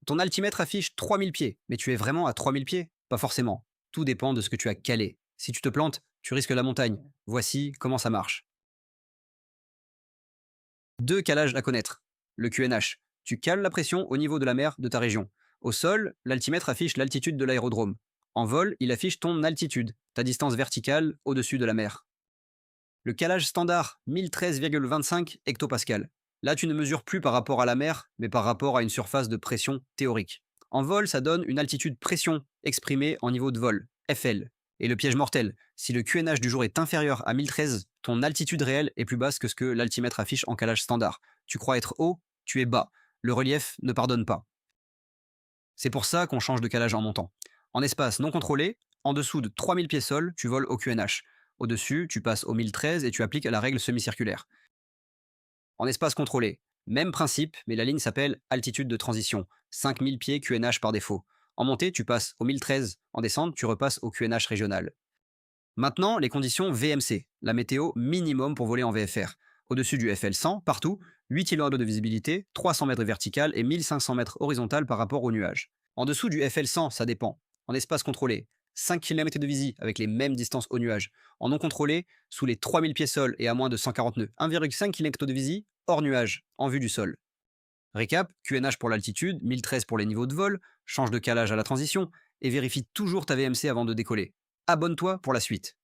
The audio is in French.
Ton altimètre affiche 3000 pieds, mais tu es vraiment à 3000 pieds? Pas forcément. Tout dépend de ce que tu as calé. Si tu te plantes, tu risques la montagne. Voici comment ça marche. Deux calages à connaître. Le QNH. Tu cales la pression au niveau de la mer de ta région. Au sol, l'altimètre affiche l'altitude de l'aérodrome. En vol, il affiche ton altitude, ta distance verticale au-dessus de la mer. Le calage standard, 1013,25 hectopascal. Là, tu ne mesures plus par rapport à la mer, mais par rapport à une surface de pression théorique. En vol, ça donne une altitude pression exprimée en niveau de vol, FL. Et le piège mortel, si le QNH du jour est inférieur à 1013, ton altitude réelle est plus basse que ce que l'altimètre affiche en calage standard. Tu crois être haut, tu es bas. Le relief ne pardonne pas. C'est pour ça qu'on change de calage en montant. En espace non contrôlé, en dessous de 3000 pieds sol, tu voles au QNH. Au-dessus, tu passes au 1013 et tu appliques la règle semi-circulaire. En espace contrôlé, même principe, mais la ligne s'appelle altitude de transition, 5000 pieds QNH par défaut. En montée, tu passes au 1013, en descente, tu repasses au QNH régional. Maintenant, les conditions VMC, la météo minimum pour voler en VFR. Au-dessus du FL 100, partout, 8 km de visibilité, 300 mètres vertical et 1500 mètres horizontal par rapport aux nuages. En dessous du FL 100, ça dépend. En espace contrôlé, 5 km de visi avec les mêmes distances aux nuages. En non contrôlé, sous les 3000 pieds sol et à moins de 140 nœuds, 1,5 km de visi, hors nuage, en vue du sol. Récap, QNH pour l'altitude, 1013 pour les niveaux de vol, change de calage à la transition et vérifie toujours ta VMC avant de décoller. Abonne-toi pour la suite.